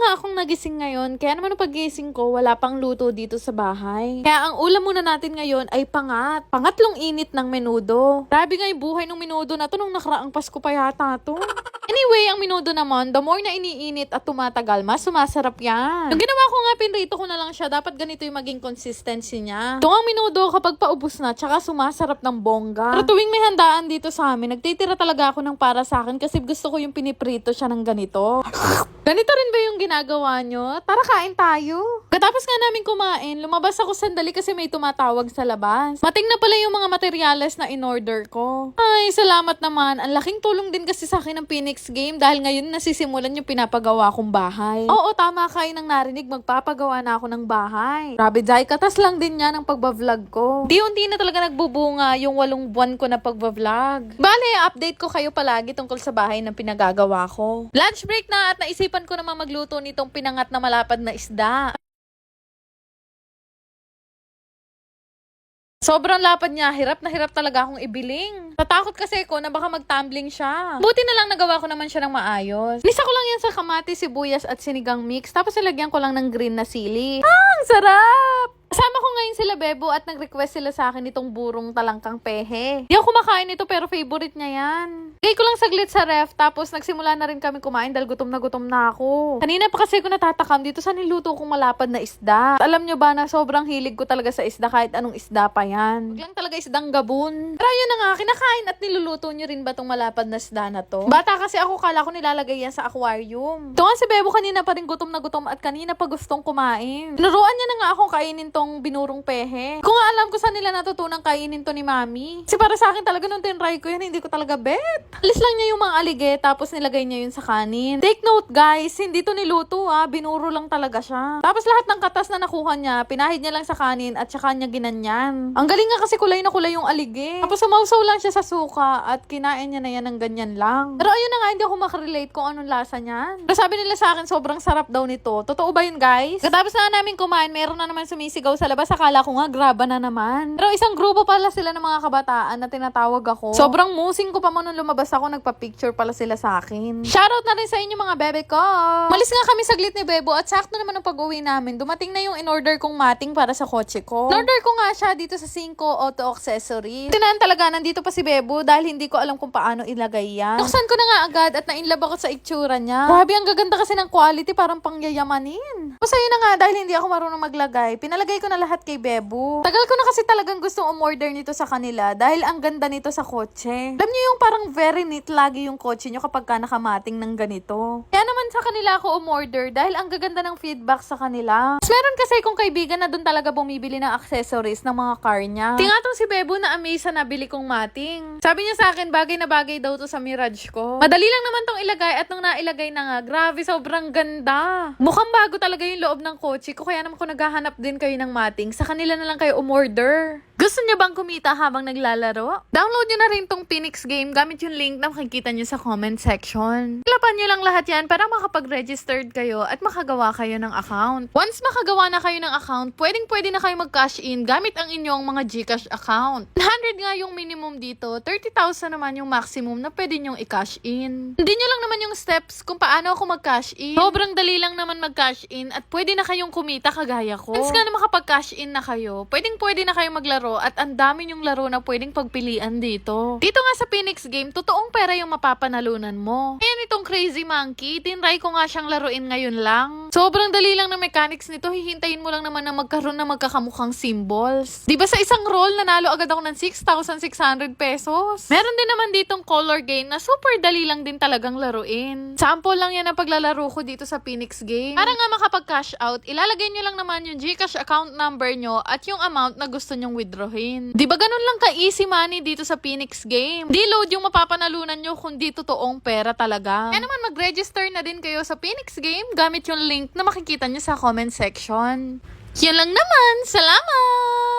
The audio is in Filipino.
nga akong nagising ngayon, kaya naman ang pagising ko, wala pang luto dito sa bahay. Kaya ang ulam muna natin ngayon ay pangatlong init ng menudo. Grabe nga yung buhay ng menudo na to nung nakaraang Pasko pa yata to. Anyway, ang menudo naman, the more na iniinit at tumatagal, mas sumasarap yan. Yung ginawa ko nga, pinrito ko na lang siya. Dapat ganito yung maging consistency niya. Itong ang menudo, kapag paubos na, tsaka sumasarap ng bongga. Pero tuwing may handaan dito sa amin, nagtitira talaga ako ng para sa akin kasi gusto ko yung piniprito siya ng ganito. Ganito rin ba yung ginagawa nyo? Tara, kain tayo. Katapos nga namin kumain, lumabas ako sandali kasi may tumatawag sa labas. Mating na pala yung mga materyales na in-order ko. Ay, salamat naman. Ang laking tulong din kasi sa akin ng Phoenix Game dahil ngayon nasisimulan yung pinapagawa kong bahay. Oo, tama kayo nang narinig, magpapagawa na ako ng bahay. Grabe, Jai, katas lang din yan ang pagbablog ko. Di-unti na talaga nagbubunga yung 8 buwan ko na pagbablog. Bale, update ko kayo palagi tungkol sa bahay na pinagagawa ko. Lunch break na at naisipan ko naman magluto nitong pinangat na malapad na isda. Sobrang lapad niya, hirap na hirap talaga akong ibiling. Tatakot kasi ko na baka mag-tumbling siya. Buti na lang nagawa ko naman siya ng maayos. Nisa ko lang yan sa kamatis, sibuyas at sinigang mix. Tapos nilagyan ko lang ng green na sili. Ang sarap! Kasama ko ngayon sila Bebo at nag-request sila sa akin itong burong talangkang pehe. Di ako kumakain nito pero favorite niya yan. Lagay ko lang saglit sa ref tapos nagsimula na rin kami kumain dahil gutom na ako. Kanina pa kasi ko natatakam dito sa niluto kong malapad na isda. Alam nyo ba na sobrang hilig ko talaga sa isda kahit anong isda pa yan. Huwag lang talaga isdang gabon. Pero yun na nga, kinakain at niluluto nyo rin ba tong malapad na isda na to? Bata kasi ako, kala ko nilalagay yan sa aquarium. Ito nga si Bebo kanina pa rin gutom na gutom at kanina pa gustong kumain. Tinuruan niya na nga akong kainin tong binurong pehe. Kung nga alam ko saan nila natutunang kainin to ni Mami. Kasi para sa akin talaga nung tinry ko yan, hindi ko talaga bet. Alis lang niya yung mga alige tapos nilagay niya yun sa kanin. Take note guys, hindi to niluto binuro lang talaga siya. Tapos lahat ng katas na nakuha niya, pinahid niya lang sa kanin at saka niya ginanyan. Ang galing nga kasi kulay na kulay yung alige. Tapos sumawsaw lang siya sa suka at kinain niya na yan ng ganyan lang. Pero ayun na nga, hindi ako makarelate kung anong lasa niyan. Pero sabi nila sa akin, sobrang sarap daw nito. Totoo ba yun guys? Katapos na namin kumain, meron na naman sumisigaw sa labas. Akala ko nga, graba na naman. Pero isang grupo pala sila ng mga kabataan na tinatawag ako. Sobrang musing ko pa mo nung lumabas ako, nagpa-picture pala sila sa akin. Shoutout na rin sa inyo mga bebe ko. Malis nga kami saglit ni Bebo at sakto naman ang pag-uwi namin. Dumating na yung in-order kong mating para sa kotse ko. In-order ko nga siya dito sa Cinco Auto Accessories. Tinaan talaga, nandito pa si Bebo dahil hindi ko alam kung paano ilagay yan. Nuksan ko na nga agad at na-inlove ako sa itsura niya. Grabe, ang gaganda kasi ng quality, parang pangyayamanin. Kasi yun na nga, dahil hindi ako marunong maglagay, pinalagay ko na lahat kay Bebo. Tagal ko na kasi talagang gustong umorder nito sa kanila dahil ang ganda nito sa kotse. Alam niyo yung parang very neat lagi yung kotse nyo kapag ka nakamating ng ganito. Kaya naman sa kanila ako umorder dahil ang gaganda ng feedback sa kanila. Mas meron kasi kong kaibigan na doon talaga bumibili ng accessories ng mga car niya. Tingatong si Bebo na amaze sa nabili kong mating. Sabi niya sa akin, bagay na bagay daw to sa Mirage ko. Madali lang naman tong ilagay at nung nailagay na nga, grabe, sobrang ganda. Mukhang bago talaga yung loob ng kotse ko kaya naman kung naghahanap din kayo ng mating, sa kanila na lang kayo umorder. Gusto niyo bang kumita habang naglalaro? Download niyo na rin tong Phoenix Game gamit yung link na makikita niyo sa comment section. Lapan niyo lang lahat yan para makapag-registered kayo at makagawa kayo ng account. Once makagawa na kayo ng account, pwede na kayo mag-cash in gamit ang inyong mga GCash account. 100 nga yung minimum dito, 30,000 naman yung maximum na pwede nyong i-cash in. Hindi nyo lang naman yung steps kung paano ako mag-cash in. Sobrang dali lang naman mag-cash in at pwede na kayong kumita kagaya ko. Once nga na makapag-cash in na kayo, pwede na kayo maglaro at ang dami yung laro na pwedeng pagpilian dito. Dito nga sa Phoenix Game, totoong pera yung mapapanalunan mo. Ayan itong Crazy Monkey, tinry ko nga siyang laruin ngayon lang. Sobrang dali lang ng mechanics nito, hihintayin mo lang naman na magkaroon ng magkakamukhang symbols. Diba sa isang roll, nanalo agad ako ng 6,600 pesos. Meron din naman ditong color game na super dali lang din talagang laruin. Sample lang yan ang paglalaro ko dito sa Phoenix Game. Para nga makapag-cash out, ilalagay nyo lang naman yung GCash account number nyo at yung amount na gusto nyong withdrawin. Di ba ganun lang ka-easy money dito sa Phoenix Game? Di load yung mapapanalunan nyo kung di totoong pera talaga. Kaya naman mag-register na din kayo sa Phoenix Game gamit yung link na makikita nyo sa comment section. Yan lang naman. Salamat!